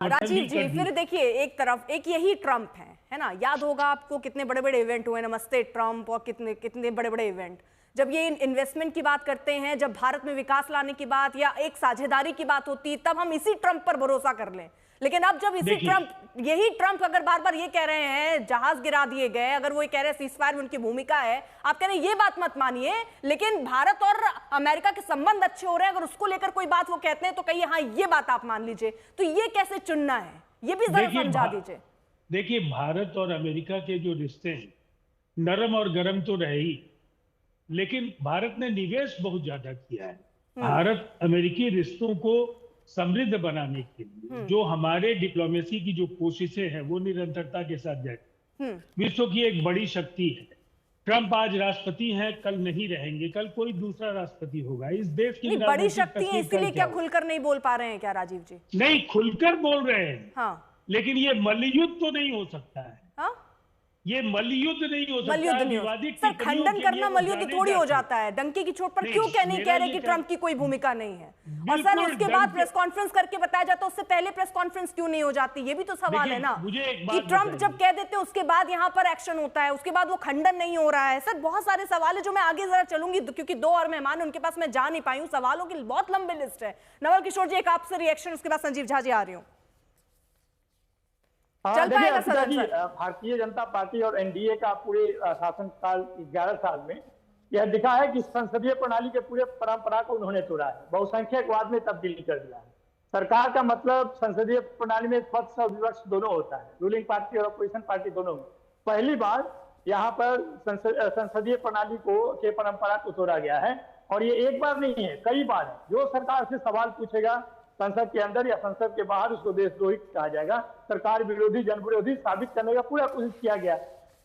राजीव जी, फिर देखिए एक तरफ एक यही ट्रंप है ना। याद होगा आपको कितने बड़े बड़े इवेंट हुए, नमस्ते ट्रंप, और कितने कितने बड़े बड़े इवेंट। जब ये इन्वेस्टमेंट की बात करते हैं, जब भारत में विकास लाने की बात या एक साझेदारी की बात होती है, तब हम इसी ट्रंप पर भरोसा कर लें। लेकिन अब जब यही ट्रंप अगर बार बार ये कह रहे हैं जहाज गिरा दिए गए, अगर वो ये कह रहे हैं सीजफायर में उनकी भूमिका है, आप कह रहे हैं ये बात मत मानिए, लेकिन भारत और अमेरिका के संबंध अच्छे हो रहे हैं, अगर उसको लेकर कोई बात वो कहते हैं तो कहिए हाँ ये बात आप मान लीजिए। तो ये कैसे चुनना है, ये भी जरा समझा दीजिए। देखिए, भारत और अमेरिका के जो रिश्ते हैं नरम और गर्म तो रहे ही, लेकिन भारत ने निवेश बहुत ज्यादा किया है। भारत अमेरिकी रिश्तों को समृद्ध बनाने के लिए जो हमारे डिप्लोमेसी की जो कोशिशें हैं वो निरंतरता के साथ जारी। विश्व की एक बड़ी शक्ति है। ट्रंप आज राष्ट्रपति हैं, कल नहीं रहेंगे, कल कोई दूसरा राष्ट्रपति होगा। इस देश की बड़ी शक्ति है, इसीलिए क्या खुलकर नहीं बोल पा रहे हैं क्या राजीव जी? नहीं, खुलकर बोल रहे हैं, हाँ, लेकिन ये मल्लयुद्ध तो नहीं हो सकता है। हाँ? ये मलयुद्ध नहीं हो सकता है। विवादित सर, खंडन करना मलयुद्ध थोड़ी हो जाता है। डंकी की चोट पर क्यों नहीं कह रहे कि ट्रंप की कोई भूमिका नहीं है? और सर उसके बाद प्रेस कॉन्फ्रेंस करके बताया जाता, उससे पहले प्रेस कॉन्फ्रेंस क्यों नहीं हो जाती? ये भी तो सवाल है ना कि ट्रंप जब कह देते उसके बाद यहाँ पर एक्शन होता है, उसके बाद वो खंडन नहीं हो रहा है। सर बहुत सारे सवाल है जो मैं आगे जरा चलूंगी, क्योंकि 2 और मेहमान उनके पास मैं जा नहीं पाई हूँ। सवालों की बहुत लंबी लिस्ट है। नवल किशोर जी, एक आपसे रिएक्शन, उसके बाद संजीव झा जी आ रही हूँ। भारतीय जनता पार्टी और एनडीए का पूरे शासनकाल 11 साल में यह दिखा है कि संसदीय प्रणाली के पूरे परंपरा को उन्होंने तोड़ा है, बहुसंख्यकवाद में तब्दीली कर दिया है। सरकार का मतलब संसदीय प्रणाली में पक्ष और विपक्ष दोनों होता है, रूलिंग पार्टी और अपोजिशन पार्टी दोनों में। पहली बार यहाँ पर संसदीय प्रणाली के परंपरा को तोड़ा गया है, और ये एक बार नहीं है, कई बार है। जो सरकार से सवाल पूछेगा संसद के अंदर या संसद के बाहर, उसको देशद्रोही कहा जाएगा, सरकार विरोधी, जन विरोधी साबित करने का पूरा कोशिश किया गया।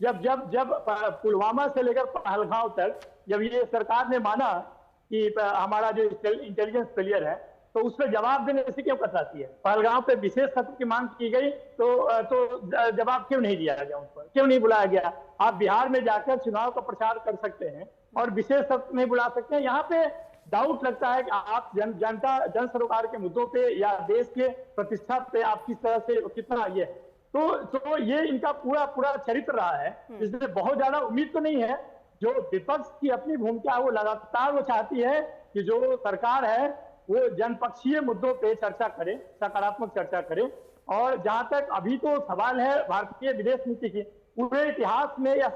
जब जब जब पुलवामा से लेकर पहलगांव तक जब ये सरकार ने माना कि हमारा जो इंटेलिजेंस फेलियर है, तो उस पर जवाब देने से क्यों कतराती है? पहलगांव पे विशेष सत्र की मांग की गई तो जवाब क्यों नहीं दिया गया? उन पर क्यों नहीं बुलाया गया? आप बिहार में जाकर चुनाव का प्रचार कर सकते हैं और विशेष सत्र नहीं बुला सकते हैं। यहाँ पे डाउट लगता है कि आप जन सरोकार के मुद्दों पे या देश के प्रतिष्ठा पे आप किस तरह से कितना ये तो ये इनका पूरा चरित्र रहा है। इसलिए बहुत ज्यादा उम्मीद तो नहीं है। जो विपक्ष की अपनी भूमिका है वो लगातार वो चाहती है कि जो सरकार है वो जनपक्षीय मुद्दों पे चर्चा करे, सकारात्मक चर्चा करे। और जहां तक अभी तो सवाल है भारतीय विदेश नीति की, पूरे इतिहास में यह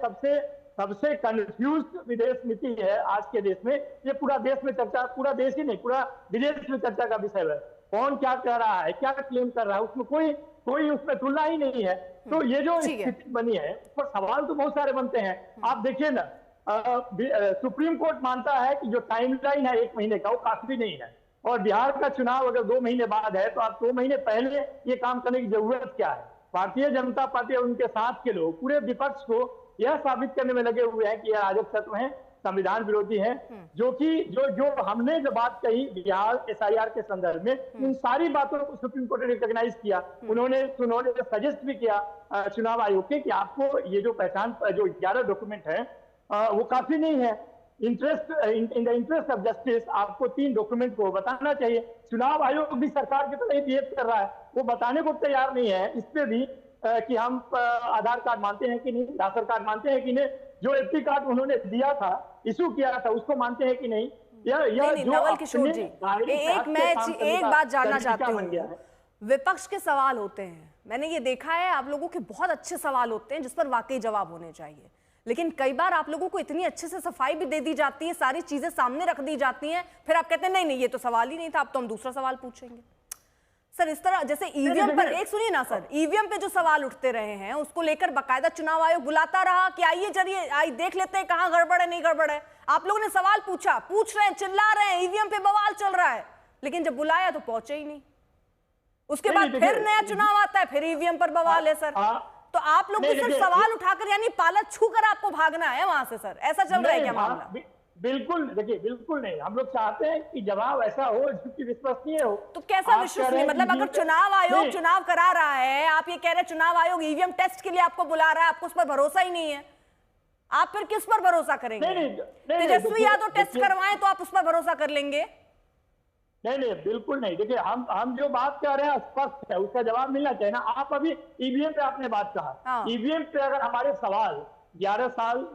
सबसे कंफ्यूज विदेश नीति है आज के देश में। ये पूरा देश में चर्चा, पूरा देश ही नहीं, पूरा विदेश में चर्चा का विषय है। कौन क्या कह रहा है, क्या क्लेम कर रहा है, उसमें कोई उसमें तुलना ही नहीं है। तो ये जो स्थिति बनी है, उस पर सवाल तो बहुत सारे बनते हैं। आप देखिए ना, सुप्रीम कोर्ट मानता है कि जो टाइमलाइन है 1 महीने का, वो काफी नहीं है। और बिहार का चुनाव अगर 2 महीने बाद है, तो आप 2 महीने पहले ये काम करने की जरूरत क्या है? भारतीय जनता पार्टी और उनके साथ के लोग पूरे विपक्ष को यह साबित करने में लगे हुए हैं कि यह अराजक तत्व हैं, संविधान विरोधी हैं। जो हमने जो बात कही बिहार एसआईआर के संदर्भ में, उन सारी बातों को सुप्रीम कोर्ट ने रिकॉग्नाइज किया। उन्होंने सजेस्ट भी किया चुनाव आयोग के कि आपको ये जो पहचान जो 11 डॉक्यूमेंट है वो काफी नहीं है। In the interest of justice आपको 3 डॉक्यूमेंट को बताना चाहिए। चुनाव आयोग भी सरकार की तरह ही बिहेव कर रहा है, वो बताने को तैयार नहीं है। इस पे भी कि हम आधार कार्ड मानते हैं कि नहीं, राशन कार्ड मानते हैं कि नहीं, जो एपी कार्ड उन्होंने दिया था, इशू किया था, उसको मानते हैं कि नहीं। नवल किशोर जी, एक बात जानना चाहती हूँ। विपक्ष के सवाल होते हैं, मैंने ये देखा है, आप लोगों के बहुत अच्छे सवाल होते हैं जिस पर वाकई जवाब होने चाहिए, लेकिन कई बार आप लोगों को इतनी अच्छे से सफाई भी दे दी जाती है, सारी चीजें सामने रख दी जाती हैं, फिर आप कहते हैं नहीं ये तो सवाल ही नहीं था, अब तो हम दूसरा सवाल पूछेंगे। सर इस तरह जैसे ईवीएम पर, एक सुनिए ना सर, ईवीएम पे जो सवाल उठते रहे हैं उसको लेकर बाकायदा चुनाव आयोग बुलाता रहा कि आइए चलिए आई देख लेते हैं कहां गड़बड़ है नहीं गड़बड़ है। आप लोगों ने सवाल पूछ रहे हैं, चिल्ला रहे हैं, ईवीएम पे बवाल चल रहा है, लेकिन जब बुलाया तो पहुंचे ही नहीं। उसके बाद फिर नया चुनाव आता है, फिर ईवीएम पर बवाल है। सर तो आप लोग सिर्फ सवाल उठाकर यानी पाला छूकर आपको भागना है वहां से, सर ऐसा चल रहा है क्या मामला? बिल्कुल, देखिए बिल्कुल नहीं। हम लोग चाहते हैं कि जवाब ऐसा हो जिसकी विश्वसनीय हो। तो कैसा विश्वसनीय? मतलब अगर चुनाव आयोग चुनाव करा रहा है, आप ये कह रहे हैं चुनाव आयोग ईवीएम टेस्ट के लिए आपको बुला रहा है, आपको उस पर भरोसा ही नहीं है, आप फिर किस पर भरोसा करेंगे? तेजस्वी यादव टेस्ट करवाएं तो आप उस पर भरोसा कर लेंगे? नहीं नहीं, बिल्कुल नहीं। देखिए, हम जो बात कर रहे हैं स्पष्ट है, उसका जवाब मिलना चाहिए ना। आप अभी ईवीएम पे आपने बात कहा, ईवीएम पे अगर हमारे सवाल 11 साल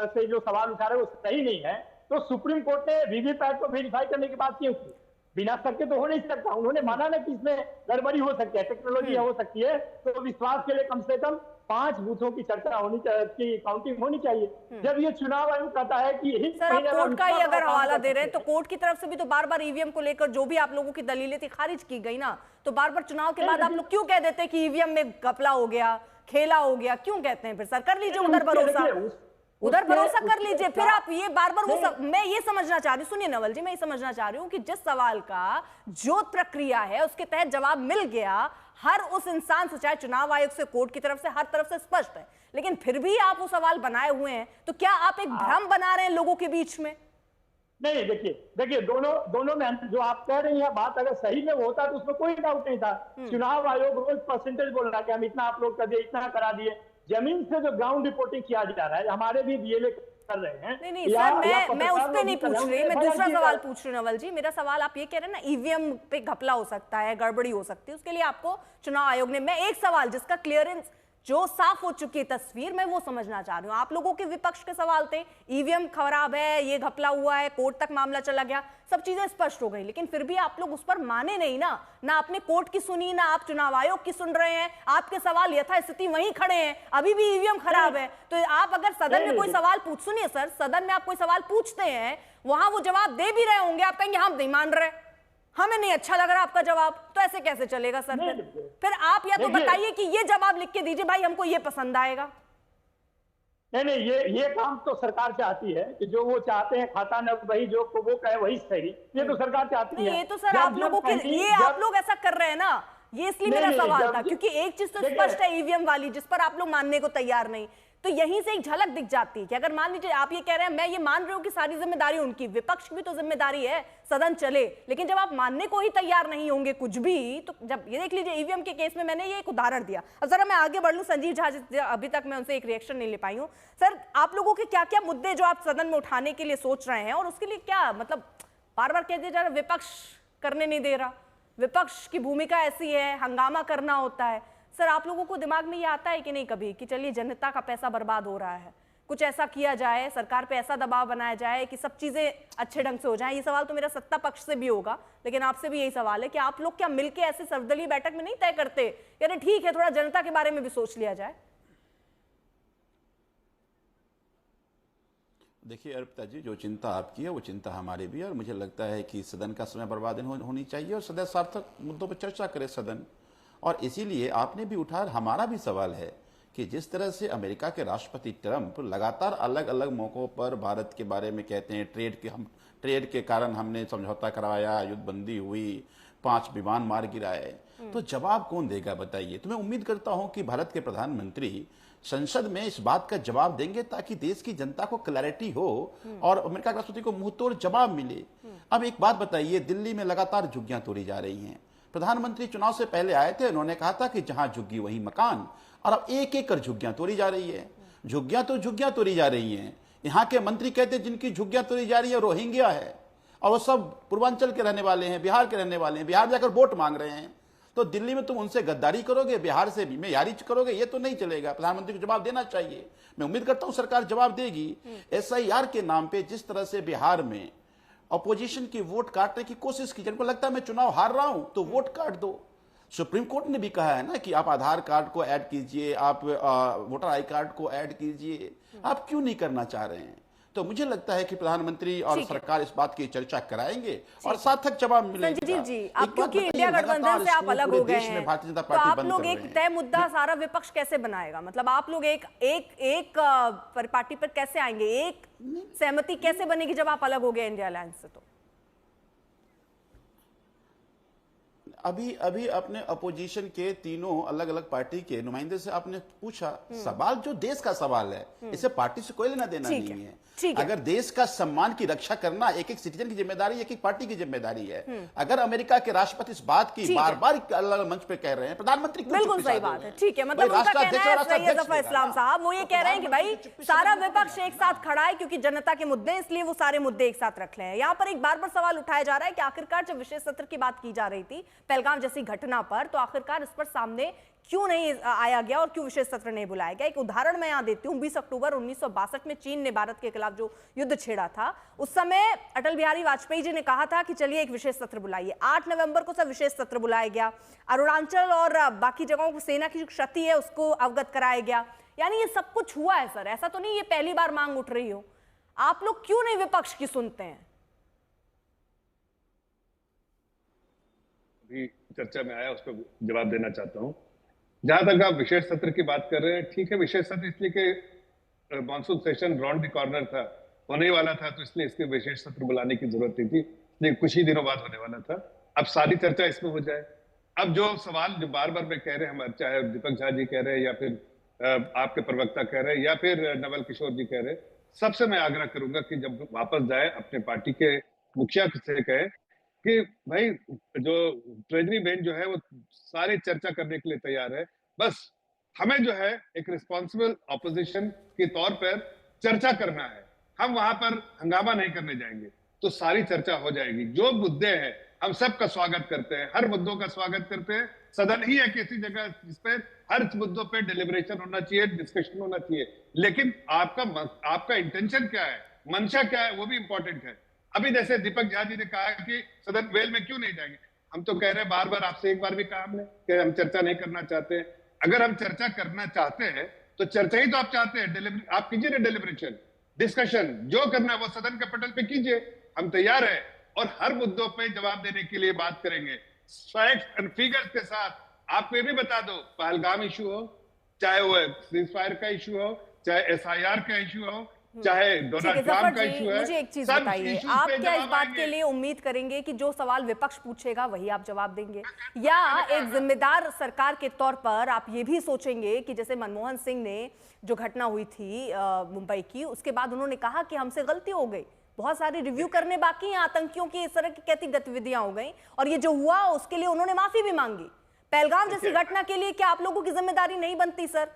से जो सवाल उठा रहे हैं वो सही नहीं है, तो सुप्रीम कोर्ट ने वीवीपैट को वेरीफाई करने की बात क्यों की? बिना शक के तो हो नहीं सकता। उन्होंने माना ना कि इसमें गड़बड़ी हो सकती है, टेक्नोलॉजी हो सकती है, तो विश्वास के लिए कम से कम 5 बूथों की चर्चा होनी चाहिए, की काउंटिंग होनी चाहिए। जब ये चुनाव आयोग कहता है कि सर, आप कोर्ट का ही अगर हवाला दे रहे हैं, तो कोर्ट की तरफ से भी तो बार बार ईवीएम को लेकर जो भी आप लोगों की दलीलें थी खारिज की गई ना। तो बार बार चुनाव के बाद आप लोग क्यों कह देते हैं कि ईवीएम में घपला हो गया, खेला हो गया? क्यों कहते हैं फिर? सर, कर लीजिए उधर भरोसा, उधर भरोसा कर लीजिए। फिर आप ये बार बार मैं ये समझना चाह रही हूँ, सुनिए नवल जी, मैं ये समझना चाह रही हूँ कि जिस सवाल का जो प्रक्रिया है उसके तहत जवाब मिल गया हर उस इंसान से, चाहे चुनाव आयोग से, कोर्ट की तरफ से, हर तरफ से स्पष्ट है, लेकिन फिर भी आप वो सवाल बनाए हुए हैं, तो क्या आप एक भ्रम बना रहे हैं लोगों के बीच में? नहीं, देखिए दोनों में जो आप कह रही हैं बात अगर सही में वो होता तो उसमें कोई डाउट नहीं था। चुनाव आयोग रोज परसेंटेज बोल रहा है कि हम इतना अपलोड कर दिए, इतना करा दिए। जमीन से जो ग्राउंड रिपोर्टिंग किया जा रहा है, हमारे भी बीएलए कर रहे हैं। नहीं सर, मैं उस पे नहीं पूछ रही, मैं दूसरा सवाल पूछ रही हूँ नवल जी। मेरा सवाल, आप ये कह रहे हैं ना ईवीएम पे घपला हो सकता है, गड़बड़ी हो सकती है, उसके लिए आपको चुनाव आयोग ने, मैं एक सवाल जिसका क्लियरेंस जो साफ हो चुकी है तस्वीर, मैं वो समझना चाह रही हूँ। आप लोगों के विपक्ष के सवाल थे ईवीएम खराब है, ये घपला हुआ है, कोर्ट तक मामला चला गया, सब चीजें स्पष्ट हो गई, लेकिन फिर भी आप लोग उस पर माने नहीं ना आपने कोर्ट की सुनी, ना आप चुनाव आयोग की सुन रहे हैं। आपके सवाल यथास्थिति वहीं खड़े हैं, अभी भी ईवीएम खराब है। तो आप अगर सदन में कोई सवाल सुनिए सर, सदन में आप कोई सवाल पूछते हैं, वहां वो जवाब दे भी रहे होंगे, आप कहेंगे हम नहीं मान रहे, हमें नहीं अच्छा लग रहा आपका जवाब, तो ऐसे कैसे चलेगा सर? फिर आप या तो बताइए कि ये जवाब लिख के दीजिए भाई हमको ये पसंद आएगा। नहीं, ये काम तो सरकार चाहती है कि जो वो चाहते हैं, खाता न वही जो वो कहे वही सही, ये तो सरकार चाहती है। ये तो सर आप लोगों के, ये आप लोग ऐसा कर रहे हैं ना, ये इसलिए मेरा सवाल था, क्योंकि एक चीज तो स्पष्ट है ईवीएम वाली, जिस पर आप लोग मानने को तैयार नहीं, तो यहीं से एक झलक दिख जाती है कि अगर मान लीजिए आप ये कह रहे हैं, मैं ये मान रही हूं कि सारी जिम्मेदारी उनकी, विपक्ष की भी तो जिम्मेदारी है सदन चले, लेकिन जब आप मानने को ही तैयार नहीं होंगे कुछ भी, तो जब ये देख लीजिए ईवीएम के केस में मैंने ये एक उदाहरण दिया। अब जरा मैं आगे बढ़ लूं, संजीव झा, अभी तक मैं उनसे एक रिएक्शन नहीं ले पाई हूं। सर, आप लोगों के क्या क्या मुद्दे जो आप सदन में उठाने के लिए सोच रहे हैं, और उसके लिए क्या मतलब बार बार कह दिया जा रहा विपक्ष करने नहीं दे रहा, विपक्ष की भूमिका ऐसी है, हंगामा करना होता है। सर, आप लोगों को दिमाग में ये आता है कि नहीं कभी कि चलिए जनता का पैसा बर्बाद हो रहा है, कुछ ऐसा किया जाए, सरकार पे ऐसा दबाव बनाया जाए कि सब चीजें अच्छे ढंग से हो जाएं? ये सवाल तो मेरा सत्ता पक्ष से भी होगा, लेकिन आपसे भी यही सवाल है कि आप लोग क्या मिलके ऐसे सर्वदलीय बैठक में नहीं तय करते, यानी ठीक है थोड़ा जनता के बारे में भी सोच लिया जाए? देखिए अर्पिता जी, जो चिंता आपकी है वो चिंता हमारी भी है, और मुझे लगता है कि सदन का समय बर्बाद होनी चाहिए और सदैव सार्थक मुद्दों पर चर्चा करे सदन। और इसीलिए आपने भी उठाया, हमारा भी सवाल है कि जिस तरह से अमेरिका के राष्ट्रपति ट्रंप लगातार अलग अलग मौकों पर भारत के बारे में कहते हैं, ट्रेड के कारण हमने समझौता करवाया, युद्धबंदी हुई, 5 विमान मार गिराए, तो जवाब कौन देगा बताइए? तो मैं उम्मीद करता हूं कि भारत के प्रधानमंत्री संसद में इस बात का जवाब देंगे ताकि देश की जनता को क्लैरिटी हो और अमेरिका के राष्ट्रपति को मुंहतोड़ जवाब मिले। अब एक बात बताइए, दिल्ली में लगातार झुग्गियां तोड़ी जा रही हैं। प्रधानमंत्री चुनाव से पहले आए थे, उन्होंने कहा था कि जहां झुग्गी वहीं मकान, और अब एक एक कर झुग्गियां तोड़ी जा रही है। झुग्गियां तोड़ी जा रही हैं। यहाँ के मंत्री कहते हैं जिनकी झुग्गियां तोड़ी जा रही है रोहिंग्या है, और वो सब पूर्वांचल के रहने वाले हैं, बिहार के रहने वाले हैं, बिहार जाकर वोट मांग रहे हैं। तो दिल्ली में तुम उनसे गद्दारी करोगे, बिहार से भी मेयारी करोगे, ये तो नहीं चलेगा। प्रधानमंत्री को जवाब देना चाहिए। मैं उम्मीद करता हूं सरकार जवाब देगी। SIR के नाम पे जिस तरह से बिहार में अपोजिशन की वोट काटने की कोशिश की, जिनको लगता है मैं चुनाव हार रहा हूं तो वोट काट दो। सुप्रीम कोर्ट ने भी कहा है ना कि आप आधार कार्ड को ऐड कीजिए, आप वोटर आई कार्ड को ऐड कीजिए, आप क्यों नहीं करना चाह रहे हैं? तो मुझे लगता है कि प्रधानमंत्री और सरकार इस बात की चर्चा कराएंगे और सार्थक जवाब मिलेगा। संजीव जी, आप क्योंकि इंडिया गठबंधन से आप अलग हो गए हैं, भारतीय जनता तो पार्टी आप लोग एक तय मुद्दा सारा विपक्ष कैसे बनाएगा? मतलब आप लोग एक परिपाटी पर कैसे आएंगे, एक सहमति कैसे बनेगी जब आप अलग हो गए इंडिया अलायंस से? तो अभी अभी अपने अपोजिशन के तीनों अलग अलग पार्टी के नुमाइंदे से आपने पूछा, सवाल जो देश का सवाल है, इसे पार्टी से कोई लेना देना नहीं है। अगर देश का सम्मान की रक्षा करना एक एक सिटीजन की जिम्मेदारी, एक एक पार्टी की जिम्मेदारी है। अगर अमेरिका के राष्ट्रपति इस बात की बार बार अलग अलग मंच पे कह रहे हैं, प्रधानमंत्री बिल्कुल सही बात है, ठीक है, मतलब उनका कहना है सैयद जफर इस्लाम साहब, वो ये कह रहे हैं कि भाई सारा विपक्ष एक साथ खड़ा है क्योंकि जनता के मुद्दे, इसलिए वो सारे मुद्दे एक साथ रख रहे हैं। यहाँ पर एक बार बार सवाल उठाया जा रहा है कि आखिरकार जब विशेष सत्र की बात की जा रही थी पहलगाम जैसी घटना पर, तो आखिरकार इस पर सामने क्यों नहीं आया गया और क्यों विशेष सत्र नहीं बुलाया गया। एक उदाहरण मैं यहां देती हूं, 20 अक्टूबर 1962 में चीन ने भारत के खिलाफ जो युद्ध छेड़ा था, उस समय अटल बिहारी वाजपेयी जी ने कहा था कि चलिए एक विशेष सत्र बुलाइए। 8 नवंबर को सब विशेष सत्र बुलाया गया, अरुणाचल और बाकी जगहों को सेना की जो क्षति है उसको अवगत कराया गया। यानी ये सब कुछ हुआ है सर, ऐसा तो नहीं ये पहली बार मांग उठ रही हो। आप लोग क्यों नहीं विपक्ष की सुनते हैं? अभी चर्चा में आया, उस पर जवाब देना चाहता हूं। जहां तक आप विशेष सत्र की बात कर रहे हैं, ठीक है, विशेष सत्र इसलिए कि monsoon session round the corner था, होने ही वाला था, तो इसलिए इसके विशेष सत्र बुलाने की जरूरत नहीं थी, इसलिए कुछ ही दिनों बाद होने वाला था। अब सारी चर्चा इसमें हो जाए। अब जो सवाल जो बार बार मैं कह रहे हैं, हम चाहे दीपक झा जी कह रहे हैं या फिर आपके प्रवक्ता कह रहे हैं या फिर नवल किशोर जी कह रहे हैं, सबसे मैं आग्रह करूंगा कि जब वापस जाए अपने पार्टी के मुखिया से कहे कि भाई जो ट्रेजरी बेंच जो है वो सारी चर्चा करने के लिए तैयार है, बस हमें जो है एक रिस्पॉन्सिबल ऑपोजिशन के तौर पर चर्चा करना है, हम वहां पर हंगामा नहीं करने जाएंगे, तो सारी चर्चा हो जाएगी। जो मुद्दे हैं हम सबका स्वागत करते हैं, हर मुद्दों का स्वागत करते हैं। सदन ही एक ऐसी जगह जिस पर हर मुद्दों पे डिलिब्रेशन होना चाहिए, डिस्कशन होना चाहिए, लेकिन आपका इंटेंशन क्या है, मंशा क्या है, वो भी इंपॉर्टेंट है। अभी जैसे दीपक झा जी ने कहा कि सदन वेल में क्यों नहीं जाएंगे, हम तो कह रहे हैं बार बार, आपसे एक बार भी कहा हमने कि हम चर्चा नहीं करना चाहते हैं। अगर हम चर्चा करना चाहते हैं तो चर्चा ही तो आप चाहते हैं, आप कीजिए ना डिलिब्रेशन, डिस्कशन, जो करना है वो सदन के पटल पे कीजिए, हम तैयार है और हर मुद्दों पे जवाब देने के लिए बात करेंगे फैक्ट्स एंड फिगर्स के साथ। आपको ये भी बता दो, पहलगाम इशू हो, चाहे वो सीज फायर का इशू हो, चाहे एसआईआर का इशू हो, चाहे डोनाल्ड ट्रंप का इशू है, मुझे एक चीज बताइए, आप क्या इस बात के लिए उम्मीद करेंगे कि जो सवाल विपक्ष पूछेगा वही आप जवाब देंगे, या एक जिम्मेदार सरकार के तौर पर आप ये भी सोचेंगे कि जैसे मनमोहन सिंह ने जो घटना हुई थी मुंबई की, उसके बाद उन्होंने कहा कि हमसे गलती हो गई, बहुत सारे रिव्यू करने बाकी हैं, आतंकियों की इस तरह की कैसी गतिविधियां हो गई और ये जो हुआ उसके लिए उन्होंने माफी भी मांगी। पहलगाम जैसी घटना के लिए क्या आप लोगों की जिम्मेदारी नहीं बनती सर?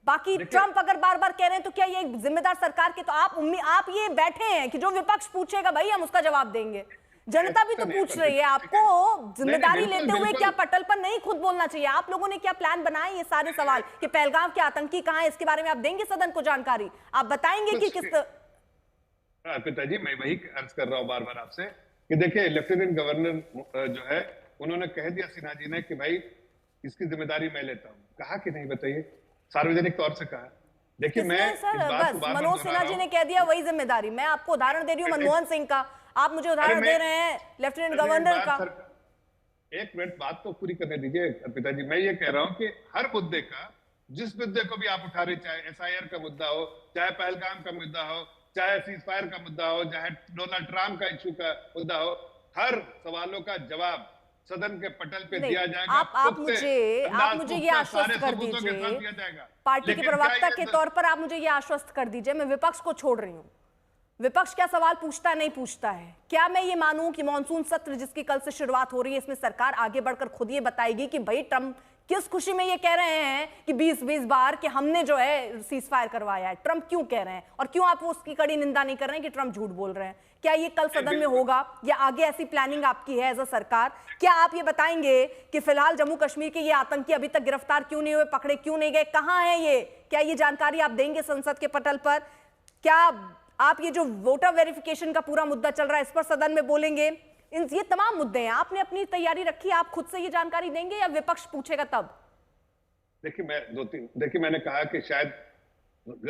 बाकी ट्रंप अगर बार बार कह रहे हैं तो क्या ये जिम्मेदार सरकार के, तो आप ये बैठे हैं कि जो विपक्ष पूछेगा भाई हम उसका जवाब देंगे। जनता भी तो पूछ रही है, आपको जिम्मेदारी लेते हुए क्या पटल पर नहीं खुद बोलना चाहिए? आप लोगों ने क्या प्लान बनाए ये सारे सवाल कि पहलगाम के आतंकी कहां है, इसके बारे में आप देंगे सदन को जानकारी, आप बताएंगे कि किस? पिताजी मैं वही अर्ज कर रहा हूं बार बार आपसे कि देखिए लेफ्टिनेंट गवर्नर जो है उन्होंने कह दिया सिन्हा जी ने कि भाई इसकी जिम्मेदारी मैं लेता हूं, कहा कि नहीं बताइए, सार्वजनिक तौर से कहा। देखिए मैं सर बस मनोज सिन्हा जी ने कह दिया वही जिम्मेदारी, मैं आपको उदाहरण दे रही हूँ मनमोहन सिंह का, आप मुझे उदाहरण दे रहे हैं लेफ्टिनेंट गवर्नर का। एक मिनट बात तो पूरी करने दीजिए पिताजी। मैं ये कह रहा हूँ कि हर मुद्दे का, जिस मुद्दे को भी आप उठा रहे, चाहे एसआईआर का मुद्दा हो, चाहे पहलगाम का मुद्दा हो, चाहे सीज फायर का मुद्दा हो, चाहे डोनाल्ड ट्रंप का इश्यू का मुद्दा हो, हर सवालों का जवाब सदन के पटल पे दिया जाएगा। आप मुझे ये आश्वस्त कर दीजिए, पार्टी के प्रवक्ता के तौर पर आप मुझे ये आश्वस्त कर दीजिए, मैं विपक्ष को छोड़ रही हूँ, विपक्ष क्या सवाल पूछता है नहीं पूछता है? क्या मैं ये मानूं कि मॉनसून सत्र जिसकी कल से शुरुआत हो रही है, इसमें सरकार आगे बढ़कर खुद ये बताएगी कि भाई ट्रंप किस खुशी में ये कह रहे हैं कि 20-20 बार कि हमने जो है सीज फायर करवाया है, ट्रंप क्यों कह रहे हैं और क्यों आप उसकी कड़ी निंदा नहीं कर रहे हैं कि ट्रंप झूठ बोल रहे हैं? क्या ये कल सदन में होगा या आगे ऐसी प्लानिंग आपकी है एज अ सरकार? क्या आप ये बताएंगे कि फिलहाल जम्मू कश्मीर के ये आतंकी अभी तक गिरफ्तार क्यों नहीं हुए, पकड़े क्यों नहीं गए, कहां है ये? क्या ये जानकारी आप देंगे संसद के पटल पर? क्या आप ये जो वोटर वेरिफिकेशन का पूरा मुद्दा चल रहा है इस पर सदन में बोलेंगे? ये तमाम मुद्दे हैं, आपने अपनी तैयारी रखी, आप खुद से ये जानकारी देंगे या विपक्ष पूछेगा तब? देखिए मैंने कहा कि शायद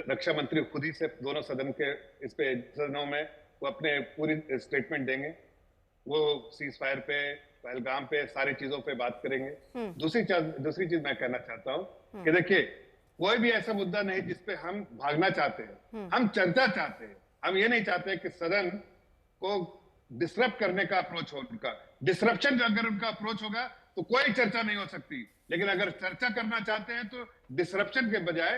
रक्षा मंत्री खुद ही से दोनों सदन के इस पे सदनों में वो अपने पूरी स्टेटमेंट देंगे, वो सीज फायर पे, पहलगाम पे, सारी चीजों पे बात करेंगे। दूसरी चीज मैं कहना चाहता हूं कि देखिए कोई भी ऐसा मुद्दा नहीं जिसपे हम भागना चाहते हैं, हम चर्चा चाहते हैं। हम ये नहीं चाहते कि सदन को डिसरप्ट करने का अप्रोच हो उनका। डिसरप्शन अगर उनका अप्रोच होगा तो कोई चर्चा नहीं हो सकती। लेकिन अगर चर्चा करना चाहते हैं तो डिसरप्शन के बजाय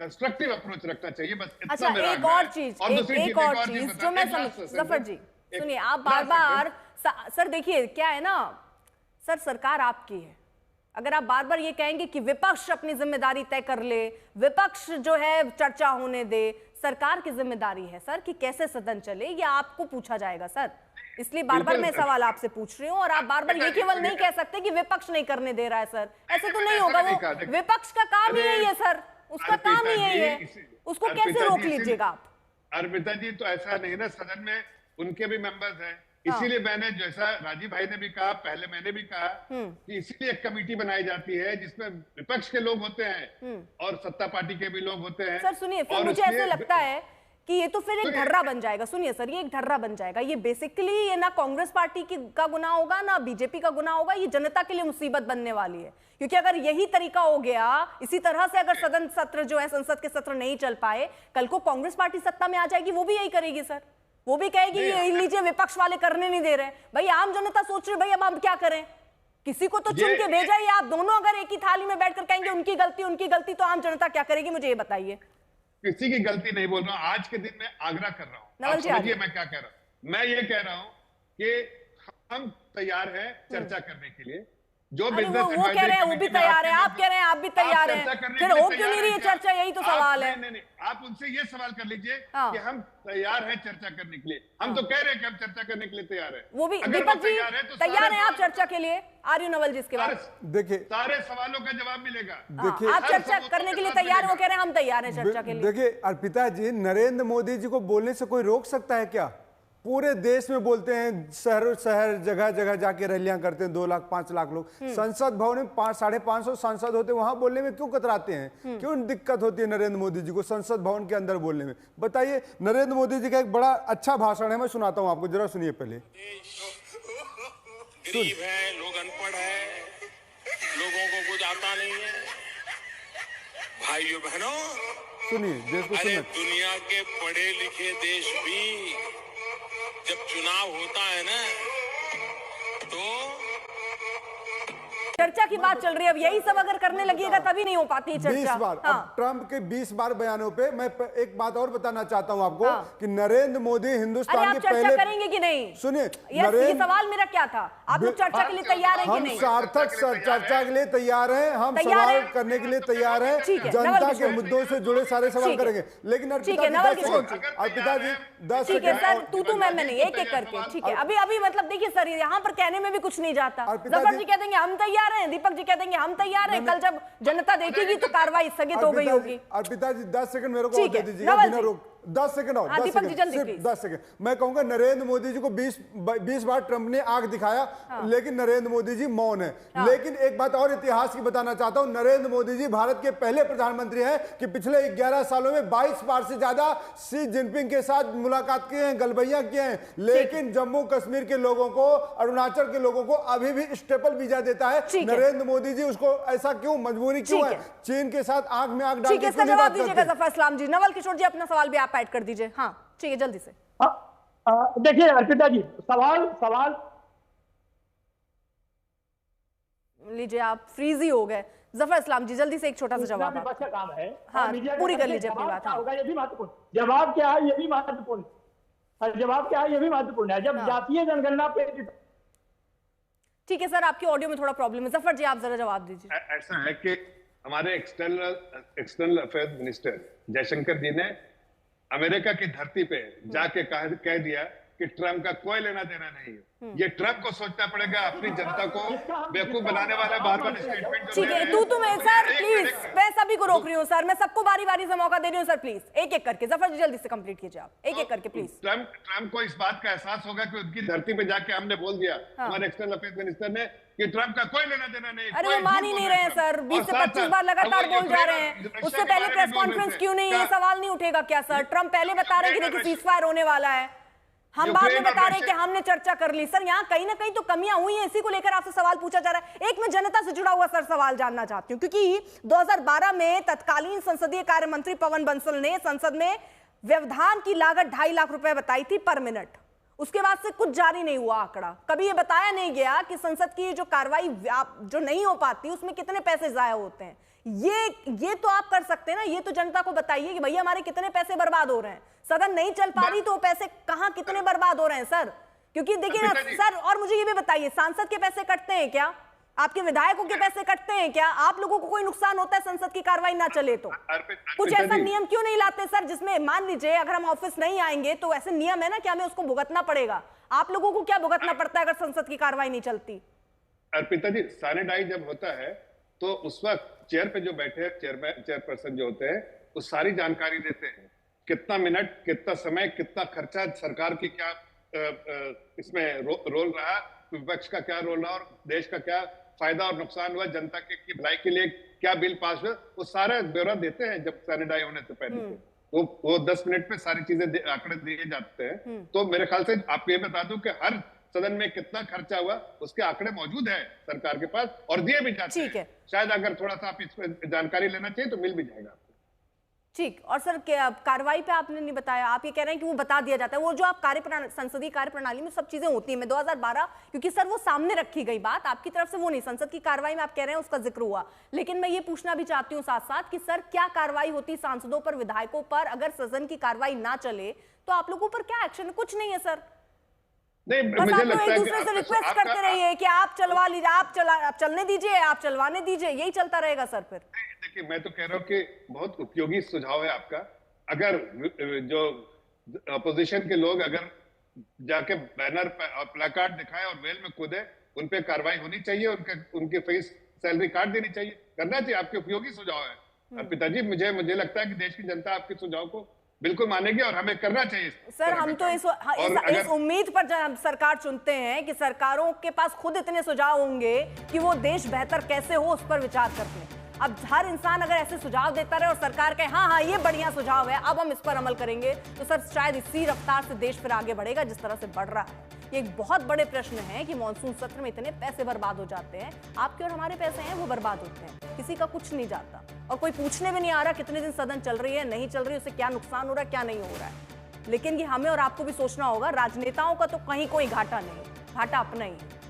कंस्ट्रक्टिव अप्रोच रखना चाहिए, बस इतना अच्छा, मेरा एक और आग्रह है। चीज, और दूसरी एक और चीज जो मैं जफर जी सुनिए, आप बार बार सर देखिए क्या है ना सर, सरकार आपकी है, अगर आप बार बार ये कहेंगे कि विपक्ष अपनी जिम्मेदारी तय कर ले, विपक्ष जो है चर्चा होने दे, सरकार की जिम्मेदारी है सर कि कैसे सदन चले, ये आपको पूछा जाएगा सर, इसलिए बार बार मैं सवाल आपसे पूछ रही हूँ। और आप बार बार ये केवल नहीं कह सकते कि विपक्ष नहीं करने दे रहा है सर, ऐसे तो नहीं होगा, वो विपक्ष का काम ही यही है सर, उसका काम ही यही है, उसको कैसे रोक लीजिएगा आप? अर्पिता जी, तो ऐसा नहीं ना, सदन में उनके भी मेंबर्स हैं, इसीलिए मैंने, जैसा राजीव भाई ने भी कहा, पहले मैंने भी कहा कि इसीलिए एक कमेटी बनाई जाती है जिसमें विपक्ष के लोग होते हैं और सत्ता पार्टी के भी लोग होते हैं। सर सुनिए, फिर मुझे ऐसे लगता है कि ये तो फिर एक ढर्रा बन जाएगा। सुनिए सर, ये एक ढर्रा बन जाएगा, ये बेसिकली ये ना कांग्रेस पार्टी का गुनाह होगा ना बीजेपी का गुनाह होगा, ये जनता के लिए मुसीबत बनने वाली है। क्योंकि अगर यही तरीका हो गया, इसी तरह से अगर सदन सत्र जो है, संसद के सत्र नहीं चल पाए, कल को कांग्रेस पार्टी सत्ता में आ जाएगी, वो भी यही करेगी सर, वो भी कहेगी ये लीजिए विपक्ष वाले करने नहीं दे रहे। भाई आम जनता सोच रही भाई अब हम क्या करें, किसी को तो चुन के भेजा ही, आप दोनों अगर एक ही थाली में बैठकर कहेंगे उनकी गलती, तो आम जनता क्या करेगी, मुझे ये बताइए। किसी की गलती नहीं बोल रहा हूं, आज के दिन में आग्रह कर रहा हूं, आप समझिए मैं क्या कह रहा हूं। मैं ये कह रहा हूं कि हम तैयार हैं चर्चा करने के लिए, जो बिजनेस वो कह रहे हैं वो भी तैयार है, आप कह रहे हैं आप भी तैयार हैं, फिर हो क्यों नहीं रही है चर्चा, यही तो सवाल है। नहीं, आप उनसे ये सवाल कर लीजिए कि हम तैयार हैं चर्चा करने के लिए, हम तो कह रहे हैं कि हम चर्चा करने के लिए तैयार हैं। वो भी दीपक जी तैयार हैं आप चर्चा के लिए, आर्य नवल जी इसके बाद देखिए सारे सवालों का जवाब मिलेगा। देखिए आप चर्चा करने के लिए तैयार, वो कह रहे हैं हम तैयार हैं चर्चा के लिए। देखिए अर्पिता जी, नरेंद्र मोदी जी को बोलने से कोई रोक सकता है क्या? पूरे देश में बोलते हैं, शहर शहर जगह जगह जाके रैलियां करते हैं, 2 लाख 5 लाख लोग। संसद भवन में 500-550 सांसद होते, वहां बोलने में क्यों कतराते हैं? क्यों दिक्कत होती है नरेंद्र मोदी जी को संसद भवन के अंदर बोलने में? बताइए। नरेंद्र मोदी जी का एक बड़ा अच्छा भाषण है, मैं सुनाता हूं आपको, जरा सुनिए पहले। गरीब है, लोग अनपढ़ है, लोगों को कुछ आता नहीं है। भाइयों बहनों सुनिए, देश को अरे सुनिए। दुनिया के पढ़े लिखे देश भी जब चुनाव होता है ना तो चर्चा की बात चल रही है, अब यही सब अगर करने लगिएगा तभी नहीं हो पाती चर्चा। 20 बार अब ट्रंप के 20 बार बयानों पे मैं एक बात और बताना चाहता हूं आपको कि नरेंद्र मोदी हिंदुस्तान के पहले, चर्चा करेंगे कि नहीं? सुनिए, ये सवाल मेरा क्या था, आप लोग चर्चा के लिए तैयार हैं कि हम नहीं? सार्थक चर्चा के लिए तैयार हैं, हम सवाल करने के लिए तैयार हैं, जनता के मुद्दों से जुड़े सारे सवाल करेंगे। लेकिन अर्पिता जी 10 ठीक है सर, तू मैं नहीं, एक एक करके, ठीक है। अभी मतलब देखिए सर, यहाँ पर कहने में भी कुछ नहीं जाता। जफर जी कह देंगे हम तैयार हैं, दीपक जी कह देंगे हम तैयार हैं, कल जब जनता देखेगी तो कार्रवाई स्थगित हो गई होगी। अर्पिता जी 10 सेकंड मेरे को दे दीजिए, बिना रोक 10 सेकंड और 10 सेकंड, सिर्फ 10 सेकंड। मैं कहूंगा नरेंद्र मोदी जी को 20 बार ट्रंप ने आग दिखाया, लेकिन नरेंद्र मोदी जी मौन है। लेकिन एक बात और इतिहास की बताना चाहता हूं, नरेंद्र मोदी जी भारत के पहले प्रधानमंत्री हैं कि पिछले 11 सालों में 22 बार से ज्यादा शी जिनपिंग के साथ मुलाकात किए हैं, गलबैया किए हैं, लेकिन जम्मू कश्मीर के लोगों को, अरुणाचल के लोगों को अभी भी स्टेपल वीजा देता है नरेंद्र मोदी जी। उसको ऐसा क्यों, मजबूरी क्यों है? चीन के साथ आंख में आंख डाल के इसका जवाब दीजिएगा जफर इस्लाम जी। नवल किशोर जी अपना सवाल भी आप ऐड कर दीजिए। हाँ ठीक है, जल्दी से। देखिए अर्पिता जी, सवाल लीजिए, आप फ्रीज ही हो गए। जफर इस्लाम जी जल्दी से एक छोटा सा जवाब। विपक्ष का काम है, हाँ पूरी कर लीजिए अपनी बात। होगा ये भी महत्वपूर्ण। जवाब क्या है ये भी महत्वपूर्ण है। जब जातीय जनगणना पे, ठीक है सर, आपकी ऑडियो में थोड़ा प्रॉब्लम है। जफर जी आप जरा जवाब दीजिए। ऐसा है कि हमारे एक्सटर्नल अफेयर्स मिनिस्टर जयशंकर जी ने अमेरिका की धरती पे जाके कह दिया कि ट्रंप का कोई लेना देना नहीं है। ये ट्रंप को सोचना पड़ेगा, अपनी जनता को बेवकूफ बनाने वाला बार-बार स्टेटमेंट। ठीक है, मैं सर प्लीज, मैं सभी को रोक रही हूँ सर, मैं सबको बारी बारी से मौका दे रही हूँ सर, प्लीज एक एक करके। जफर जी जल्दी से कंप्लीट कीजिए आप, एक एक करके प्लीज। ट्रंप को इस बात का एहसास होगा कि उनकी धरती पे जाके हमने बोल दिया, हमारे एक्सटर्नल अफेयर्स मिनिस्टर ने, कि ट्रंप का कोई लेना देना नहीं। अरे वो मान ही नहीं रहे हैं सर, 20 से 25 बार लगातार बोल जा रहे हैं। उससे पहले प्रेस कॉन्फ्रेंस क्यों नहीं, ये सवाल नहीं उठेगा क्या सर? ट्रंप पहले बता रहे हैं कि देखिए सीजफायर होने वाला है, हम बाद में बता रहे हैं कि हमने चर्चा कर ली। सर यहाँ कहीं ना कहीं तो कमियां हुई हैं, इसी को लेकर आपसे सवाल पूछा जा रहा है। एक मैं जनता से जुड़ा हुआ सर सवाल जानना चाहती हूँ, क्योंकि 2012 में तत्कालीन संसदीय कार्य मंत्री पवन बंसल ने संसद में व्यवधान की लागत 2.5 लाख रुपए बताई थी पर मिनट। उसके बाद से कुछ जारी नहीं हुआ आंकड़ा, कभी ये बताया नहीं गया कि संसद की जो कार्रवाई जो नहीं हो पाती उसमें कितने पैसे जाया होते हैं। ये तो आप कर सकते हैं ना, ये तो जनता को बताइए कि भैया हमारे कितने पैसे बर्बाद हो रहे हैं। सदन नहीं चल पा रही तो पैसे कहां कितने बर्बाद हो रहे हैं सर? क्योंकि देखिए ना सर, और मुझे ये भी बताइए, सांसद के पैसे कटते हैं क्या? आपके विधायकों के पैसे कटते हैं क्या? आप लोगों को कोई नुकसान होता है संसद की कार्रवाई ना चले तो? कुछ ऐसा नियम क्यों नहीं लाते सर जिसमें मान लीजिए अगर हम ऑफिस नहीं आएंगे तो ऐसे नियम है ना कि हमें उसको भुगतना पड़ेगा। आप लोगों को क्या भुगतना पड़ता है अगर संसद की कार्रवाई नहीं चलती? अर्पिता जी, सैनिटाइज जब होता है तो उस वक्त चेयर पे जो बैठे चेयरपर्सन जो होते हैं वो सारी जानकारी देते हैं, कितना मिनट, कितना समय, कितना खर्चा, सरकार की क्या इसमें रोल रहा, विपक्ष का क्या रोल रहा और देश का क्या फायदा और नुकसान हुआ, जनता की भलाई के लिए क्या बिल पास हुआ, वो सारा ब्यौरा देते हैं जब सैनिटाइज होने से पहले। वो 10 मिनट में सारी चीजें आंकड़े दिए जाते हैं। तो मेरे ख्याल से आपको ये बता दूं कि हर सदन में कितना खर्चा हुआ उसके आंकड़े मौजूद है सरकार के पास और दिए भी जाते हैं। शायद अगर थोड़ा सा आप इसमें जानकारी लेना चाहिए तो मिल भी जाएगा। ठीक। और सर कार्रवाई पे आपने नहीं बताया, आप ये कह रहे हैं कि वो बता दिया जाता है, वो जो आप संसदीय कार्य प्रणाली में सब चीजें होती हैं। मैं 2012 क्योंकि सर वो सामने रखी गई बात आपकी तरफ से, वो नहीं संसद की कार्रवाई में आप कह रहे हैं उसका जिक्र हुआ। लेकिन मैं ये पूछना भी चाहती हूँ साथ साथ कि सर क्या कार्रवाई होती सांसदों पर, विधायकों पर? अगर सदन की कार्रवाई ना चले तो आप लोगों पर क्या एक्शन? कुछ नहीं है सर, नहीं, बस मुझे आप लगता एक है दूसरे से रिक्वेस्ट करते रहिए कि आप चलवा लीजिए, आप चलने दीजिए, आप चलवाने दीजिए, यही चलता रहेगा सर फिर। देखिए, मैं तो कह रहा हूँ कि बहुत उपयोगी सुझाव है आपका। अगर जो अपोजिशन के लोग अगर जाके बैनर और प्लेकार्ड दिखाए और वेल में कूदे, उन पे कार्रवाई होनी चाहिए, उनके फेस सैलरी काट देनी चाहिए, करना चाहिए। आपके उपयोगी सुझाव है पिताजी। मुझे लगता है कि देश की जनता आपके सुझाव को बिल्कुल मानेगी और हमें करना चाहिए सर। हम तो इस उम्मीद पर सरकार चुनते हैं कि सरकारों के पास खुद इतने सुझाव होंगे कि वो देश बेहतर कैसे हो उस पर विचार करते हैं। अब हर इंसान अगर ऐसे सुझाव देता रहे और सरकार कहे हाँ ये बढ़िया सुझाव है, अब हम इस पर अमल करेंगे, तो सर शायद इसी रफ्तार से देश फिर आगे बढ़ेगा जिस तरह से बढ़ रहा है। ये एक बहुत बड़े प्रश्न है कि मॉनसून सत्र में इतने पैसे बर्बाद हो जाते हैं, आपके और हमारे पैसे हैं वो बर्बाद होते हैं, किसी का कुछ नहीं जाता और कोई पूछने में नहीं आ रहा कितने दिन सदन चल रही है, नहीं चल रही है, उससे क्या नुकसान हो रहा है, क्या नहीं हो रहा है। लेकिन ये हमें और आपको भी सोचना होगा, राजनेताओं का तो कहीं कोई घाटा नहीं, घाटा अपना ही है।